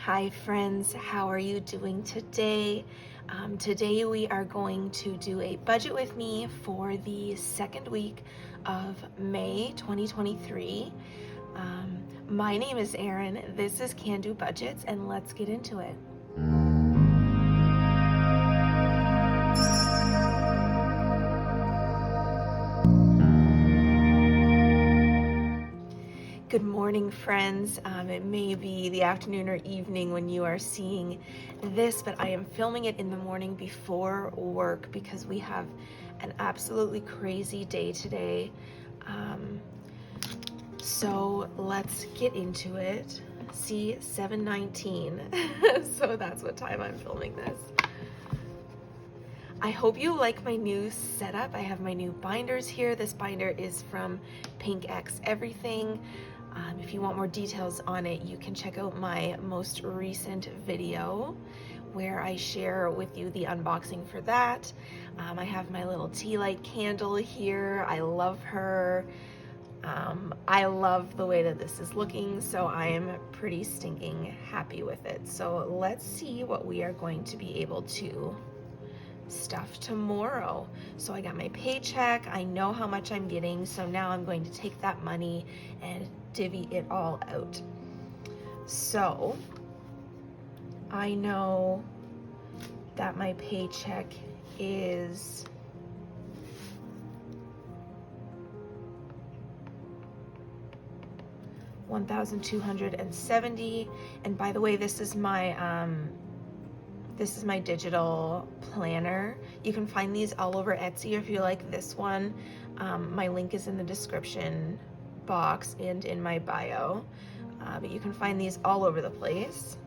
Hi friends, how are you doing today? Today we are going to do a budget with me for the second week of May 2023. My name is Erin, this is Can Do Budgets, and let's get into it. Good morning, friends. It may be the afternoon or evening when you are seeing this, but I am filming it in the morning before work because we have an absolutely crazy day today. So let's get into it. See, 7:19. So that's what time I'm filming this. I hope you like my new setup. I have my new binders here. This binder is from Pink X Everything. If you want more details on it, you can check out my most recent video where I share with you the unboxing for that. I have my little tea light candle here. I love her. I love the way that this is looking, so I am pretty stinking happy with it. So let's see what we are going to be able to stuff tomorrow. So I got my paycheck. I know how much I'm getting, so now I'm going to take that money and divvy it all out. So I know that my paycheck is $1,270, and by the way, this is my digital planner. You can find these all over Etsy if you like this one. My link is in the description box and in my bio, but you can find these all over the place.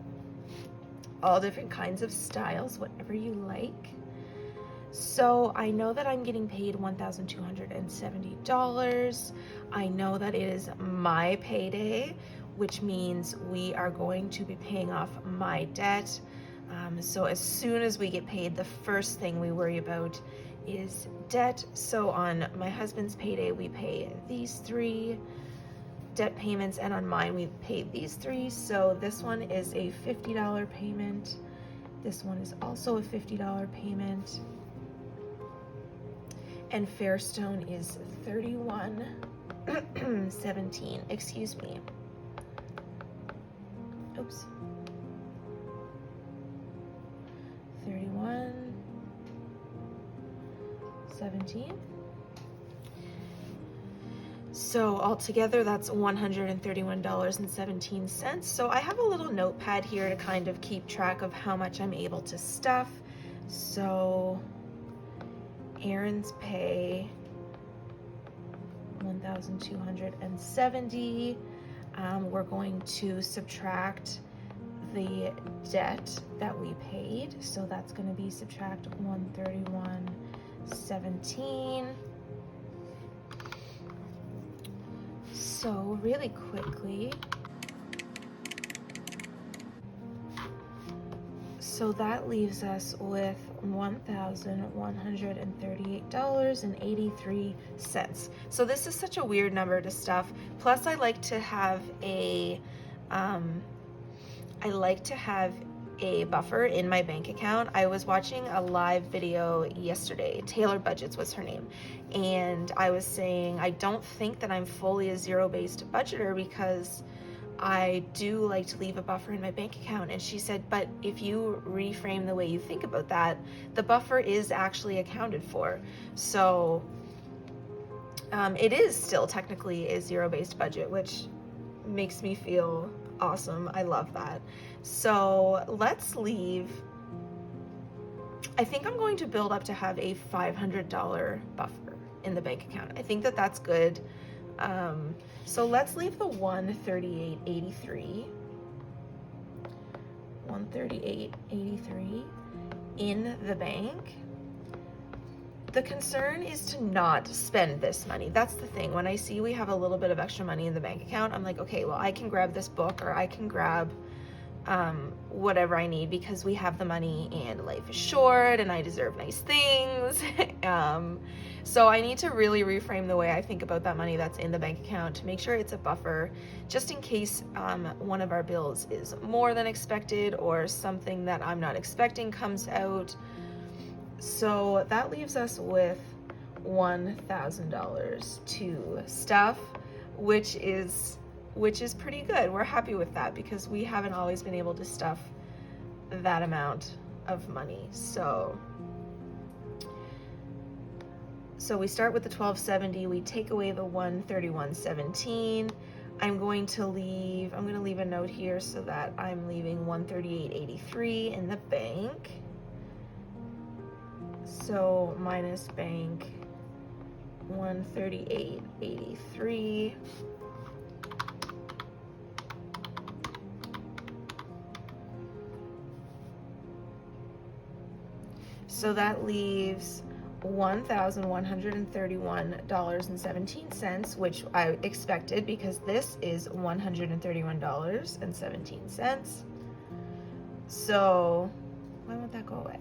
All different kinds of styles, whatever you like. So I know that I'm getting paid $1,270. I know that it is my payday, which means we are going to be paying off my debt. So as soon as we get paid, the first thing we worry about is debt. So on my husband's payday, we pay these 3 debt payments, and on mine, we pay these 3. So this one is a $50 payment. This one is also a $50 payment. And Fairstone is $31.17. Excuse me. Oops. 31.17. So altogether, that's $131.17. So I have a little notepad here to kind of keep track of how much I'm able to stuff. So Erin's pay, $1,270. We're going to subtract the debt that we paid, so that's going to be subtract 131.17. So really quickly, so that leaves us with $1,138.83. So this is such a weird number to stuff. Plus I like to have a buffer in my bank account. I was watching a live video yesterday. Taylor Budgets was her name. And I was saying, I don't think that I'm fully a zero-based budgeter because I do like to leave a buffer in my bank account. And she said, but if you reframe the way you think about that, the buffer is actually accounted for. So it is still technically a zero-based budget, which makes me feel awesome. I love that. So let's leave. I think I'm going to build up to have a $500 buffer in the bank account. I think that that's good. So let's leave the $138.83 in the bank. The concern is to not spend this money. That's the thing. When I see we have a little bit of extra money in the bank account, I'm like, okay, well, I can grab this book, or I can grab whatever I need, because we have the money and life is short and I deserve nice things. So I need to really reframe the way I think about that money that's in the bank account to make sure it's a buffer, just in case one of our bills is more than expected or something that I'm not expecting comes out. So that leaves us with $1,000 to stuff, which is pretty good. We're happy with that because we haven't always been able to stuff that amount of money. So we start with the $1,270, we take away the $131.17. I'm going to leave a note here so that I'm leaving $138.83 in the bank. So minus bank $138.83. So that leaves $1,131.17, which I expected because this is $131.17. So why won't that go away?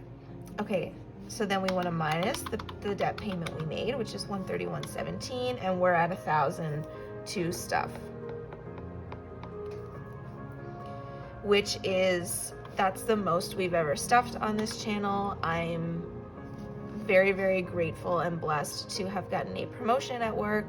Okay, so then we want to minus the debt payment we made, which is $131.17, and we're at $1,000 to stuff, which is, that's the most we've ever stuffed on this channel. I'm very, very grateful and blessed to have gotten a promotion at work.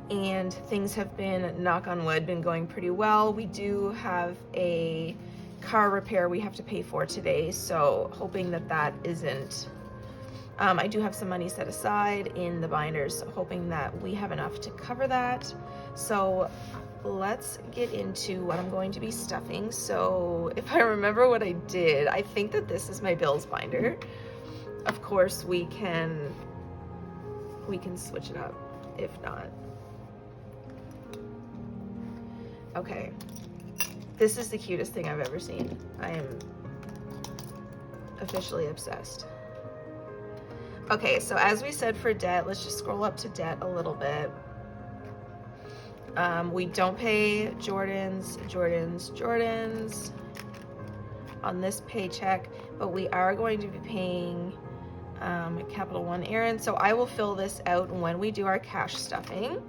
And things have been, knock on wood, been going pretty well. We do have a car repair we have to pay for today, so hoping that isn't, I do have some money set aside in the binders, so hoping that we have enough to cover that. So let's get into what I'm going to be stuffing. So if I remember what I did, I think that this is my bills binder. Of course, we can switch it up if not. Okay, this is the cutest thing I've ever seen. I am officially obsessed. Okay, so as we said for debt, let's just scroll up to debt a little bit. We don't pay Jordans on this paycheck, but we are going to be paying Capital One errands. So I will fill this out when we do our cash stuffing.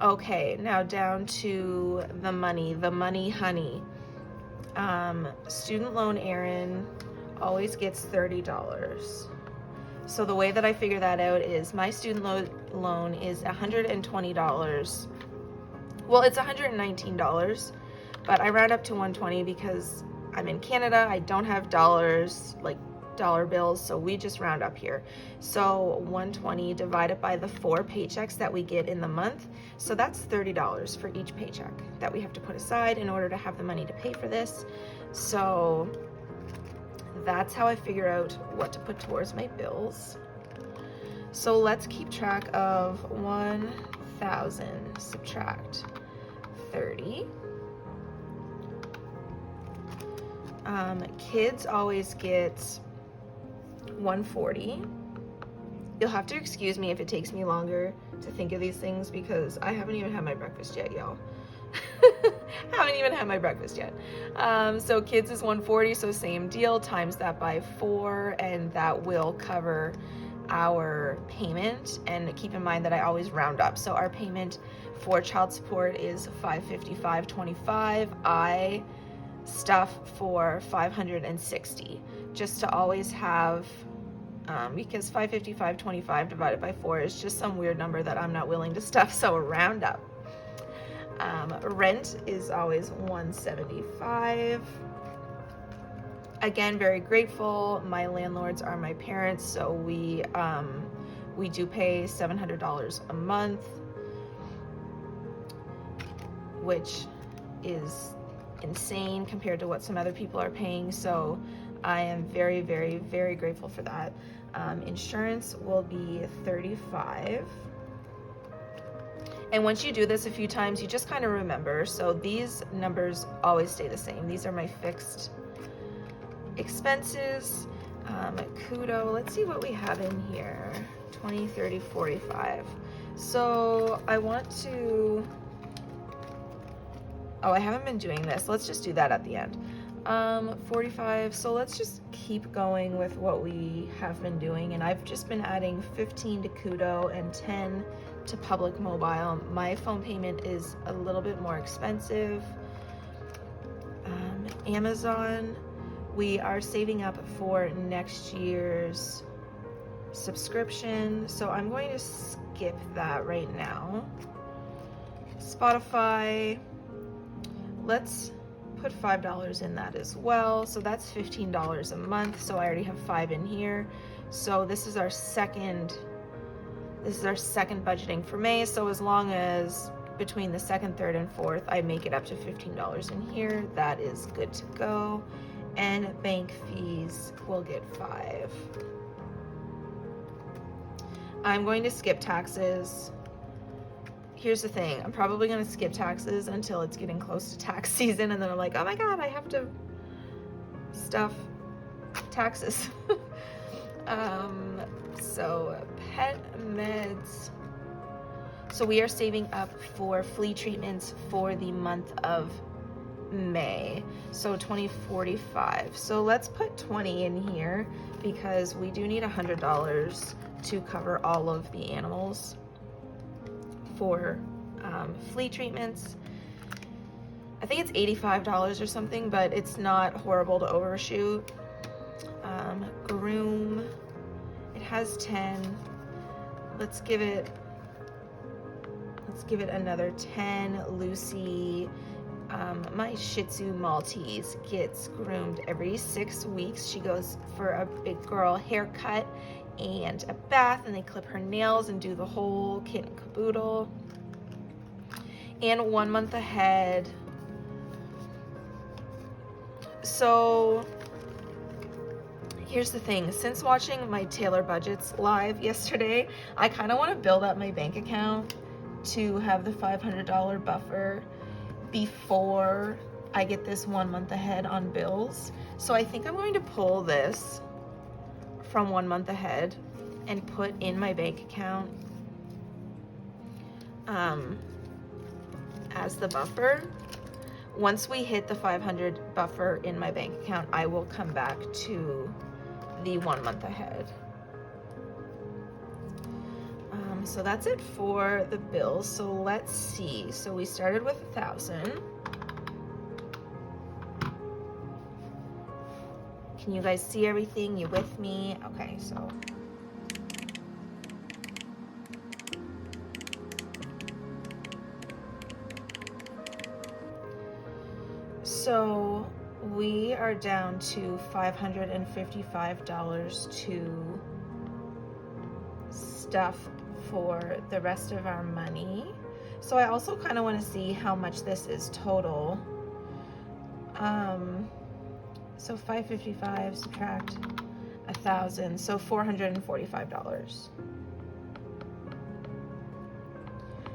Okay, now down to the money honey. Student loan Aaron always gets $30. So the way that I figure that out is my student loan is $120. Well, it's $119, but I round up to $120 because I'm in Canada. I don't have dollars, like dollar bills, so we just round up here. So $120 divided by the 4 paychecks that we get in the month. So that's $30 for each paycheck that we have to put aside in order to have the money to pay for this. So that's how I figure out what to put towards my bills. So let's keep track of 1,000 subtract 30. Kids always get 140. You'll have to excuse me if it takes me longer to think of these things because I haven't even had my breakfast yet, y'all. Haven't even had my breakfast yet. So kids is 140, so same deal, times that by 4, and that will cover our payment. And keep in mind that I always round up. So our payment for child support is $555.25. I stuff for $560, just to always have, because $555.25 divided by 4 is just some weird number that I'm not willing to stuff, so round up. Rent is always $175. Again, very grateful. My landlords are my parents, so we do pay $700 a month, which is insane compared to what some other people are paying. So I am very, very, very grateful for that. Insurance will be $35. And once you do this a few times, you just kind of remember. So these numbers always stay the same. These are my fixed expenses. Kudo, let's see what we have in here. 20, 30, 45. So I want to Oh, I haven't been doing this. Let's just do that at the end. 45, so let's just keep going with what we have been doing, and I've just been adding 15 to Kudo and 10 to Public Mobile. My phone payment is a little bit more expensive. Amazon, we are saving up for next year's subscription, so I'm going to skip that right now. Spotify, let's put $5 in that as well, so that's $15 a month. So I already have 5 in here, so this is our second budgeting for May. So as long as between the 2nd, 3rd, and 4th I make it up to $15 in here, that is good to go. And bank fees will get 5. I'm going to skip taxes. Here's the thing, I'm probably going to skip taxes until it's getting close to tax season, and then I'm like, oh my god, I have to stuff taxes. So pet meds. So we are saving up for flea treatments for the month of May. So 2045. So let's put 20 in here because we do need $100 to cover all of the animals for flea treatments. I think it's $85 or something, but it's not horrible to overshoot. Groom, it has 10. Let's give it another 10. Lucy, my Shih Tzu Maltese, gets groomed every 6 weeks. She goes for a big girl haircut and a bath, and they clip her nails and do the whole kit and caboodle. And 1 month ahead. So here's the thing, since watching my Taylor Budgets live yesterday, I kind of want to build up my bank account to have the $500 buffer before I get this 1 month ahead on bills. So I think I'm going to pull this from 1 month ahead and put in my bank account as the buffer. Once we hit the 500 buffer in my bank account, I will come back to the 1 month ahead. So that's it for the bills. So let's see. So we started with 1,000. Can you guys see everything? You with me? Okay, so we are down to $555 to stuff for the rest of our money. So I also kind of want to see how much this is total. So 555 subtract 1,000, so $445.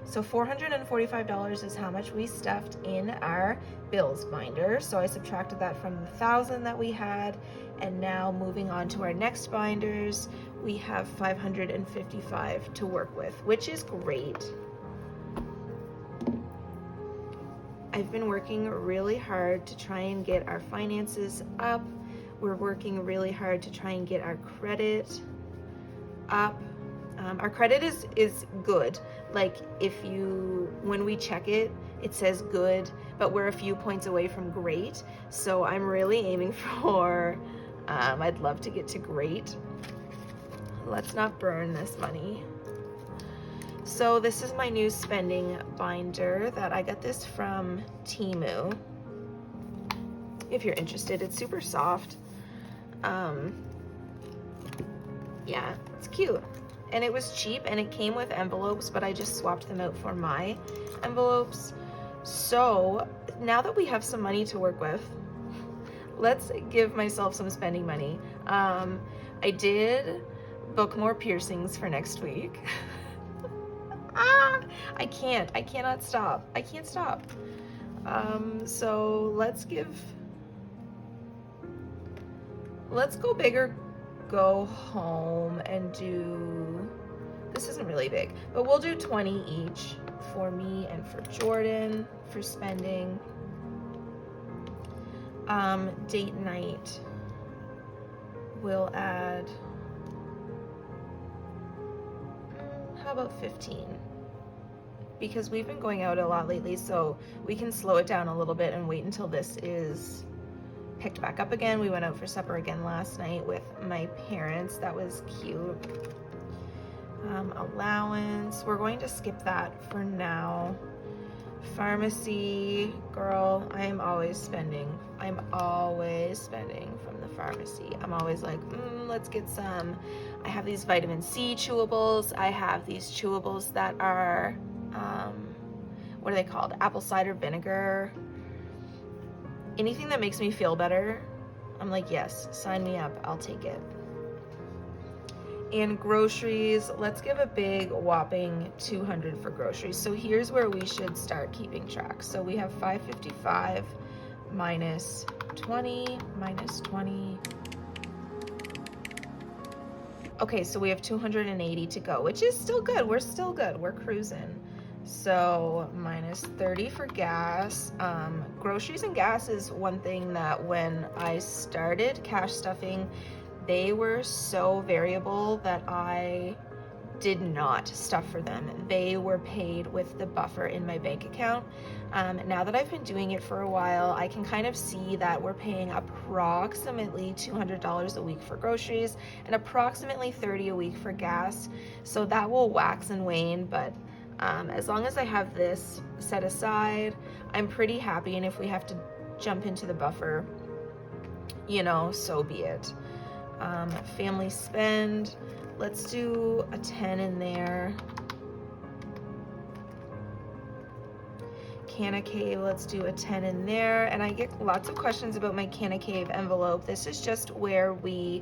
So $445 is how much we stuffed in our bills binder. So I subtracted that from the 1,000 that we had, and now moving on to our next binders, we have 555 to work with, which is great. I've been working really hard to try and get our finances up. We're working really hard to try and get our credit up. Our credit is good. Like when we check it, it says good, but we're a few points away from great. So I'm really aiming for, I'd love to get to great. Let's not burn this money. So this is my new spending binder that I got this from Temu. If you're interested, it's super soft. Yeah, it's cute. And it was cheap, and it came with envelopes, but I just swapped them out for my envelopes. So now that we have some money to work with, let's give myself some spending money. I did book more piercings for next week. I cannot stop. I can't stop. So let's go big or go home and do, this isn't really big, but we'll do 20 each for me and for Jordan for spending. Date night, we'll add, how about 15? Because we've been going out a lot lately, so we can slow it down a little bit and wait until this is picked back up again. We went out for supper again last night with my parents. That was cute. Allowance, we're going to skip that for now. Pharmacy, girl, I'm always spending from the pharmacy. I'm always like, let's get some. I have these vitamin C chewables. I have these chewables that are, what are they called? Apple cider vinegar. Anything that makes me feel better, I'm like, yes, sign me up, I'll take it. And groceries, let's give a big whopping 200 for groceries. So here's where we should start keeping track. So we have 555 minus 20, minus 20. Okay, so we have 280 to go, which is still good. We're still good, we're cruising. So minus 30 for gas. Groceries and gas is one thing that when I started cash stuffing, they were so variable that I did not stuff for them. They were paid with the buffer in my bank account. Now that I've been doing it for a while, I can kind of see that we're paying approximately $200 a week for groceries and approximately $30 a week for gas. So that will wax and wane, but as long as I have this set aside, I'm pretty happy. And if we have to jump into the buffer, you know, so be it. Family spend, let's do a 10 in there. Canna Cave, let's do a 10 in there. And I get lots of questions about my Canna Cave envelope. This is just where we,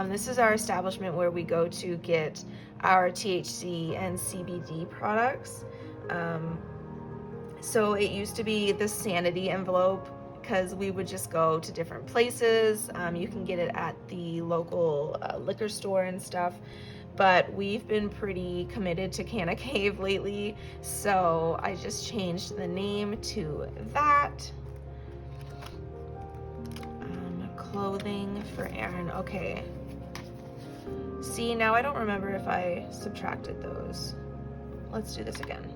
this is our establishment where we go to get our THC and CBD products. So it used to be the Sanity envelope, because we would just go to different places. You can get it at the local liquor store and stuff, but we've been pretty committed to Canna Cave lately, so I just changed the name to that. Clothing for Aaron, okay. See, now I don't remember if I subtracted those. Let's do this again.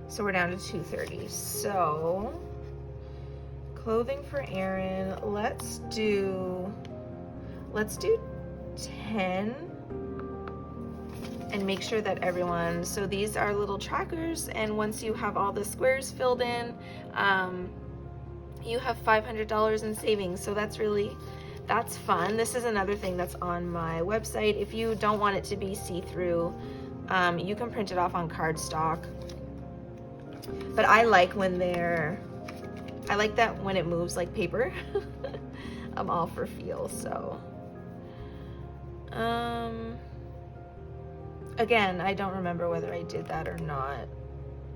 So we're down to 230. So clothing for Aaron, let's do 10 and make sure that everyone, so these are little trackers, and once you have all the squares filled in, you have $500 in savings. So that's fun. This is another thing that's on my website. If you don't want it to be see-through, you can print it off on cardstock. But I like that when it moves like paper. I'm all for feel, so. Again, I don't remember whether I did that or not.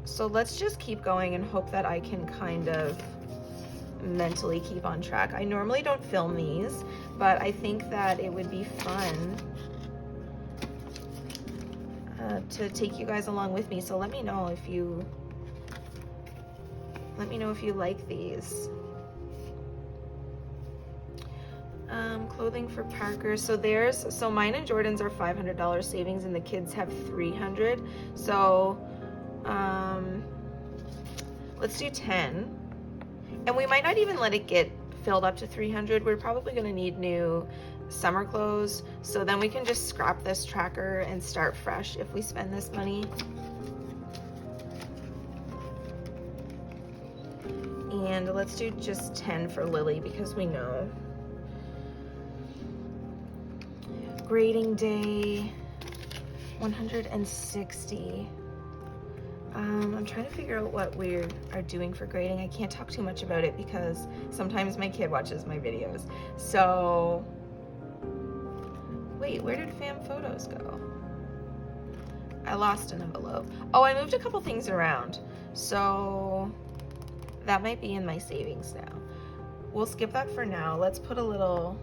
So let's just keep going and hope that I can kind of mentally keep on track. I normally don't film these, but I think that it would be fun to take you guys along with me. So let me know if you like these. Clothing for Parker. So mine and Jordan's are $500 savings, and the kids have $300. So let's do 10. And we might not even let it get filled up to 300. We're probably going to need new summer clothes. So then we can just scrap this tracker and start fresh if we spend this money. And let's do just 10 for Lily because we know. Grading day, 160. I'm trying to figure out what we are doing for grading. I can't talk too much about it because sometimes my kid watches my videos. So, wait, where did fam photos go? I lost an envelope. Oh, I moved a couple things around. So that might be in my savings now. We'll skip that for now. Let's put a little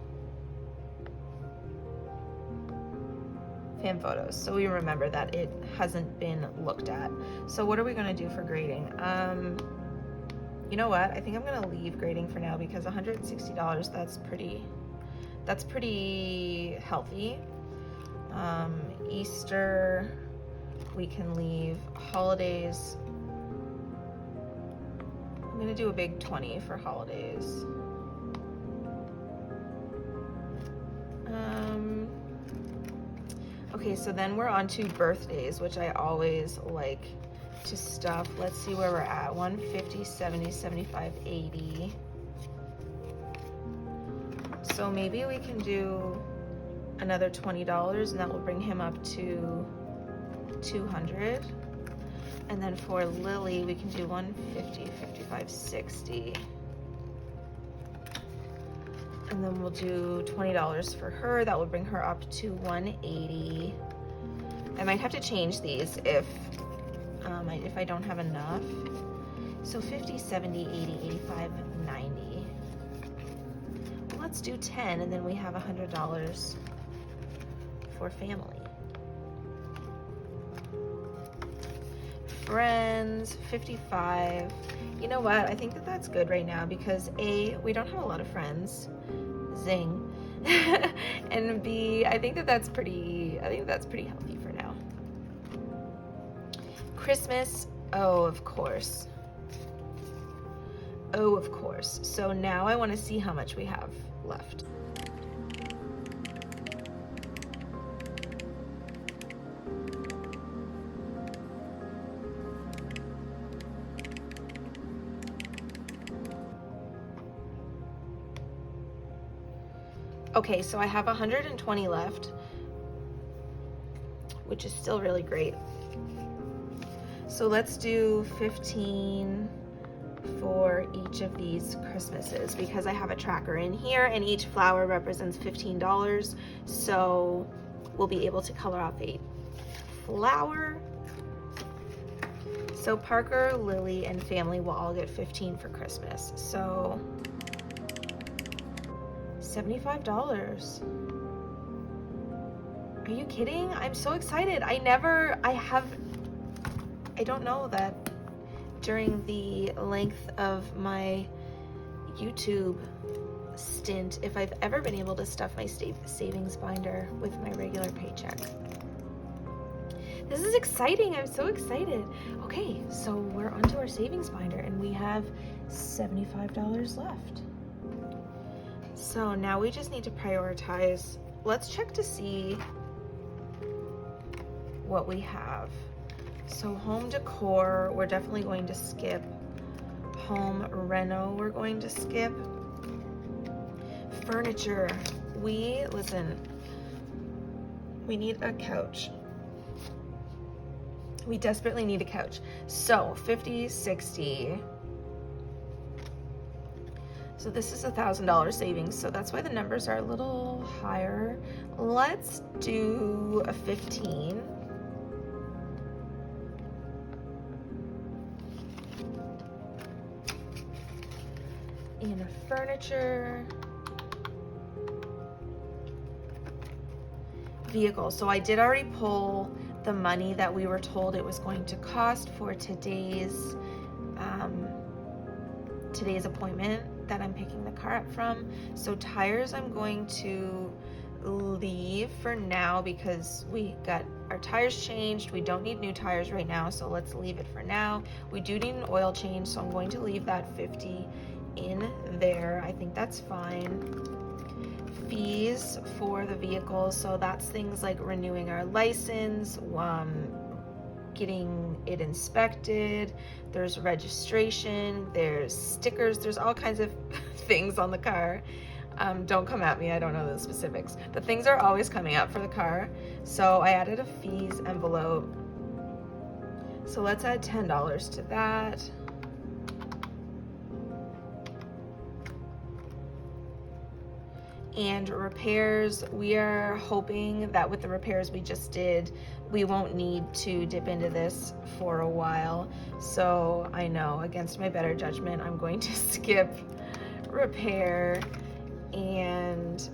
fan photos, so we remember that it hasn't been looked at. So what are we gonna do for grading? You know what? I think I'm gonna leave grading for now because $160, that's pretty healthy. Easter, we can leave. Holidays, I'm gonna do a big 20 for holidays. Okay, so then we're on to birthdays, which I always like to stuff. Let's see where we're at. 150, 70, 75, 80. So maybe we can do another $20 and that will bring him up to 200. And then for Lily, we can do 150, 55, 60. And then we'll do $20 for her. That will bring her up to 180. I might have to change these if I don't have enough. So 50, 70, 80, 85, 90. Well, let's do 10 and then we have $100 for family. Friends, 55. You know what? I think that that's good right now because A, we don't have a lot of friends. Zing. And B, I think that's pretty healthy for now. Christmas, oh, of course. Oh, of course. So now I want to see how much we have left. Okay, so I have 120 left, which is still really great. So let's do 15 for each of these Christmases because I have a tracker in here and each flower represents $15. So we'll be able to color off a flower. So Parker, Lily, and family will all get 15 for Christmas. So $75. Are you kidding? I'm so excited. I don't know that during the length of my YouTube stint, if I've ever been able to stuff my savings binder with my regular paycheck. This is exciting. I'm so excited. Okay, so we're onto our savings binder and we have $75 left. So now we just need to prioritize. Let's check to see what we have. So home decor, we're definitely going to skip. Home reno, we're going to skip. Furniture, we need a couch. We desperately need a couch. So 50, 60. So this is $1,000 savings, so that's why the numbers are a little higher. Let's do a 15. In furniture. Vehicle. So I did already pull the money that we were told it was going to cost for today's appointment that I'm picking the car up from. So tires I'm going to leave for now because we got our tires changed. We don't need new tires right now, so let's leave it for now. We do need an oil change, so I'm going to leave that 50 in there. I think that's fine. Fees for the vehicle, so that's things like renewing our license, getting it inspected, there's registration, there's stickers, there's all kinds of things on the car. Don't come at me, I don't know the specifics. The things are always coming up for the car. So I added a fees envelope. So let's add $10 to that. And repairs, we are hoping that with the repairs we just did, we won't need to dip into this for a while. So I know, against my better judgment, I'm going to skip repair and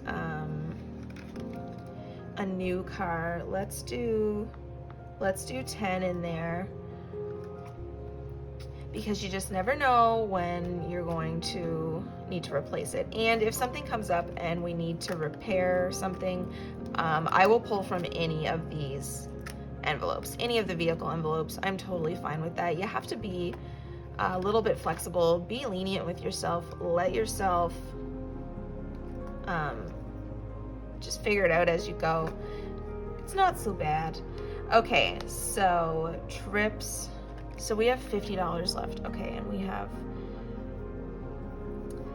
a new car. Let's do 10 in there, because you just never know when you're going to need to replace it. And if something comes up and we need to repair something, I will pull from any of these envelopes, any of the vehicle envelopes. I'm totally fine with that. You have to be a little bit flexible, be lenient with yourself, let yourself just figure it out as you go. It's not so bad. Okay, so trips. So we have $50 left. Okay, and we have,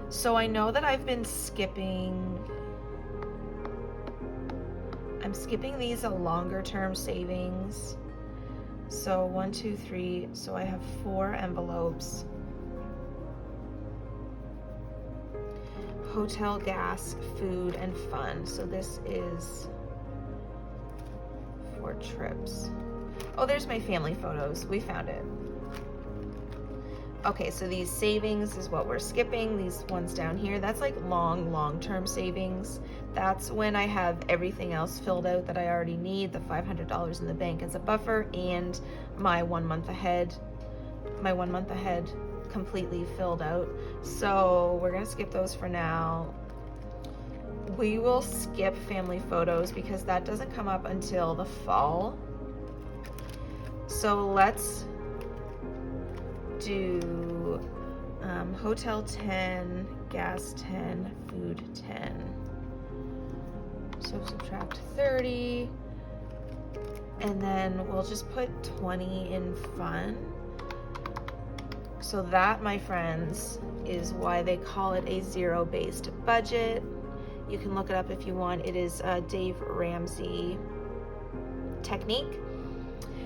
so I know that I've been I'm skipping these longer term savings. So 1, 2, 3, so I have 4 envelopes. Hotel, gas, food, and fun. So this is 4 trips. Oh, there's my family photos. We found it. Okay, so these savings is what we're skipping. These ones down here, that's like long-term savings. That's when I have everything else filled out that I already need, the $500 in the bank as a buffer, and my 1 month ahead completely filled out. So we're gonna skip those for now. We will skip family photos because that doesn't come up until the fall. So let's do hotel 10, gas 10, food 10. So subtract 30, and then we'll just put 20 in fun. So that, my friends, is why they call it a zero-based budget. You can look it up if you want. It is a Dave Ramsey technique.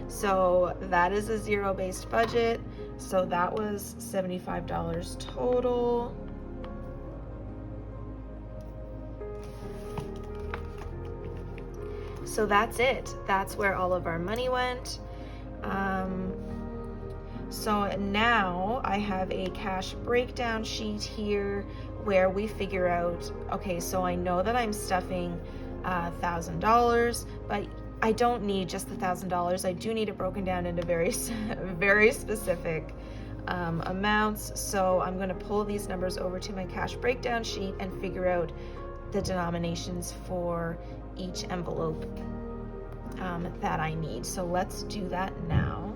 So that is a zero-based budget. So that was $75 total. So that's it. That's where all of our money went. So now I have a cash breakdown sheet here where we figure out, okay, so I know that I'm stuffing $1,000, but I don't need just the $1,000. I do need it broken down into very specific amounts. So I'm going to pull these numbers over to my cash breakdown sheet and figure out the denominations for each envelope that I need. So let's do that now.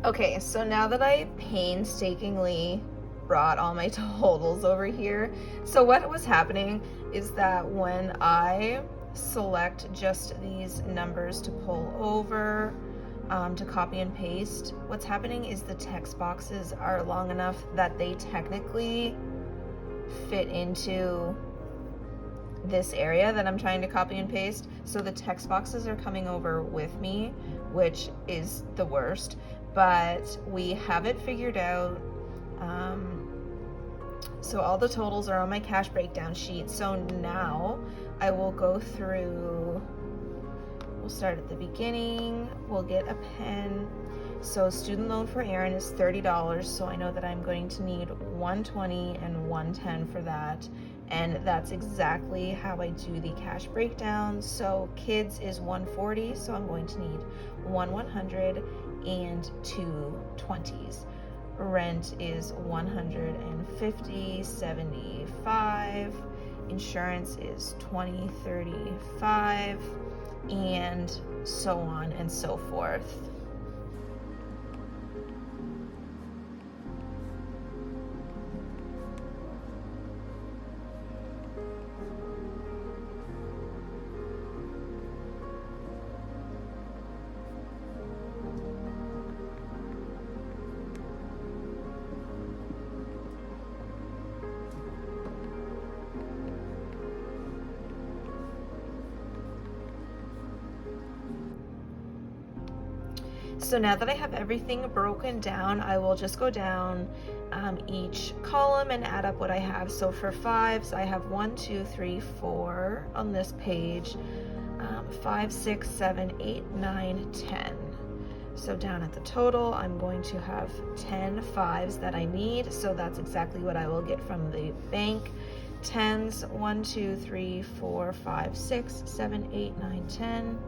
Okay, so now that I painstakingly brought all my totals over here, so what was happening is that when I select just these numbers to pull over, to copy and paste, what's happening is the text boxes are long enough that they technically fit into this area that I'm trying to copy and paste. So the text boxes are coming over with me, which is the worst. But we have it figured out. So all the totals are on my cash breakdown sheet. So now I will go through We'll start at the beginning. We'll get a pen. So student loan for Aaron is $30, so I know that I'm going to need $120 and $110 for that. And that's exactly how I do the cash breakdown. So kids is $140, so I'm going to need one $100 and two $20s. Rent is $150, $75. Insurance is $20, $35, and so on and so forth. So now that I have everything broken down, I will just go down each column and add up what I have. So for fives, I have 1, 2, 3, 4 on this page, 5, 6, 7, 8, 9, 10. So down at the total, I'm going to have 10 fives that I need. So that's exactly what I will get from the bank. Tens, 1, 2, 3, 4, 5, 6, 7, 8, 9, 10.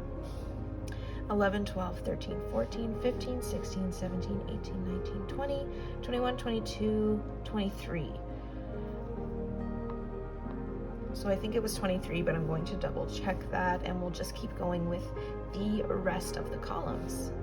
11, 12, 13, 14, 15, 16, 17, 18, 19, 20, 21, 22, 23. So I think it was 23, but I'm going to double check that, and we'll just keep going with the rest of the columns.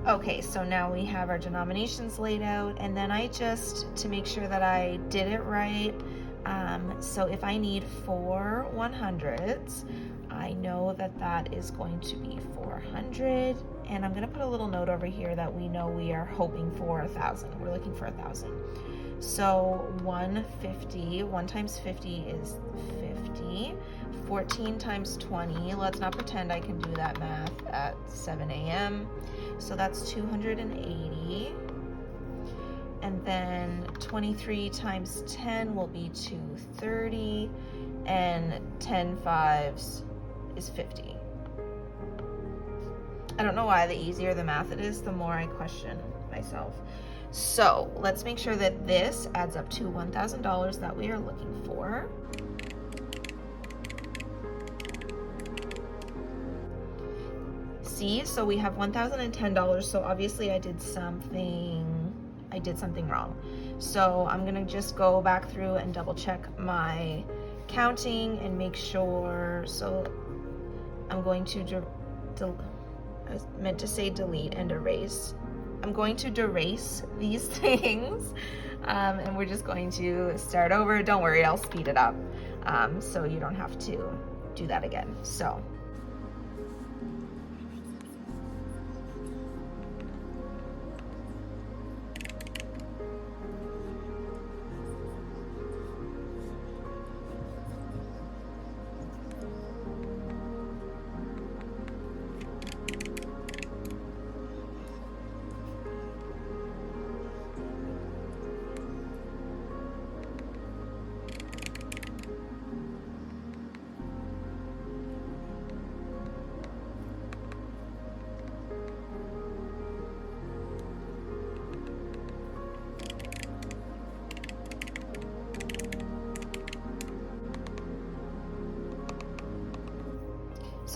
Okay, so now we have our denominations laid out, and then I just, to make sure that I did it right, so if I need 4 100s, I know that that is going to be 400, and I'm going to put a little note over here that we know we are hoping for 1,000. We're looking for 1,000. So 150, 1 times 50 is 50. 14 times 20, let's not pretend I can do that math at 7 a.m. So that's 280. And then 23 times 10 will be 230. And 10 fives is 50. I don't know why the easier the math it is, the more I question myself. So let's make sure that this adds up to $1,000 that we are looking for. See, so we have $1,010, so obviously I did something wrong. So I'm gonna just go back through and double check my counting and make sure. So I'm going to I was meant to say delete and erase. I'm going to derace these things, and we're just going to start over. Don't worry, I'll speed it up, so you don't have to do that again. So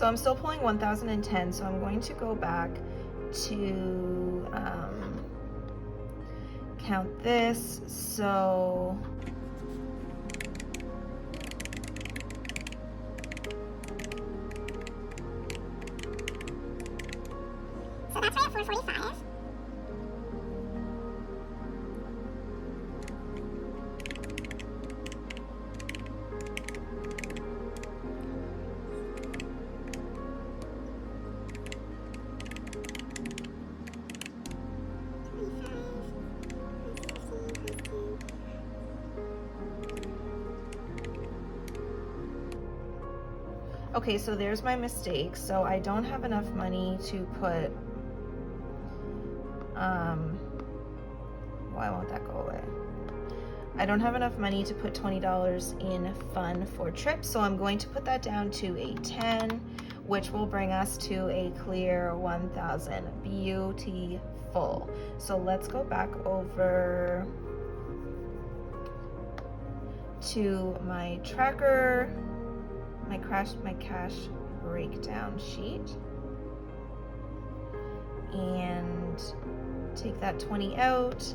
I'm still pulling 1,010, so I'm going to go back to count this. So that's right at 445. Okay, so there's my mistake. So I don't have enough money to put, why won't that go away? I don't have enough money to put $20 in fun for trips, so I'm going to put that down to a 10, which will bring us to a clear 1,000. Beautiful. So let's go back over to my tracker, my cash breakdown sheet, and take that 20 out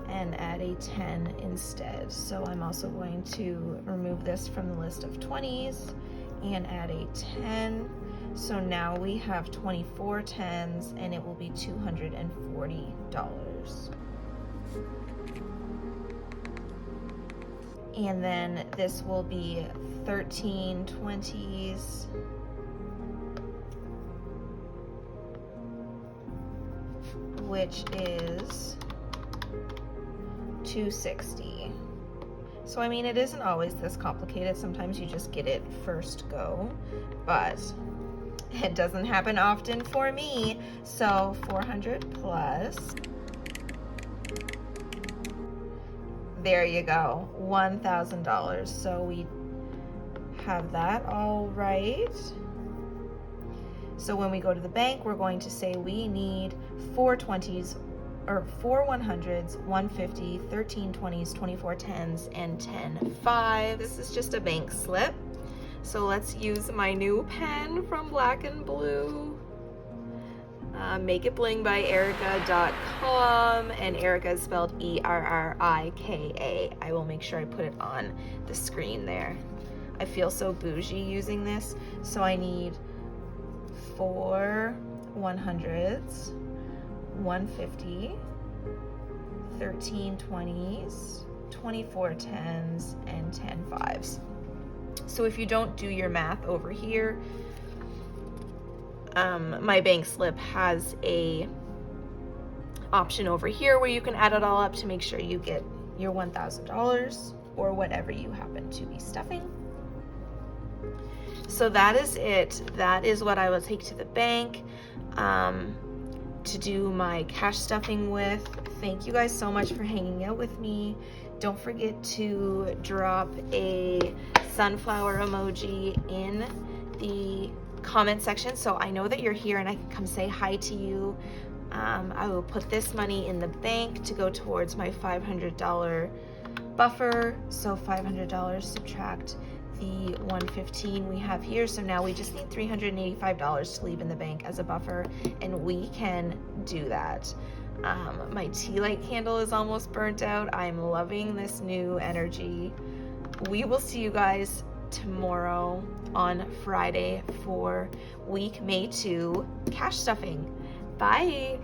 and add a 10 instead. So I'm also going to remove this from the list of 20s and add a 10. So now we have 24 10s and it will be $240. And then this will be 13 20s, which is $260. So I mean, it isn't always this complicated. Sometimes you just get it first go, but it doesn't happen often for me. So 400 plus, there you go, $1,000. So we have that all right. So when we go to the bank, we're going to say we need 4 20s, or 4 100s, 150, 13 20s, 24 10s, and 10 5s. This is just a bank slip. So let's use my new pen from Black and Blue. Make It Bling by Erica.com, and Erica is spelled ERRIKA. I will make sure I put it on the screen there. I feel so bougie using this. So I need 4 100s, 150, 13 20s, 24 10s, and 10 5s. So if you don't do your math over here, my bank slip has a option over here where you can add it all up to make sure you get your $1,000 or whatever you happen to be stuffing. So that is it. That is what I will take to the bank to do my cash stuffing with. Thank you guys so much for hanging out with me. Don't forget to drop a sunflower emoji in the comment section so I know that you're here and I can come say hi to you. I will put this money in the bank to go towards my $500 buffer. So $500 subtract the $115 we have here. So now we just need $385 to leave in the bank as a buffer, and we can do that. My tea light candle is almost burnt out. I'm loving this new energy. We will see you guys tomorrow on Friday for week May 2 cash stuffing. Bye.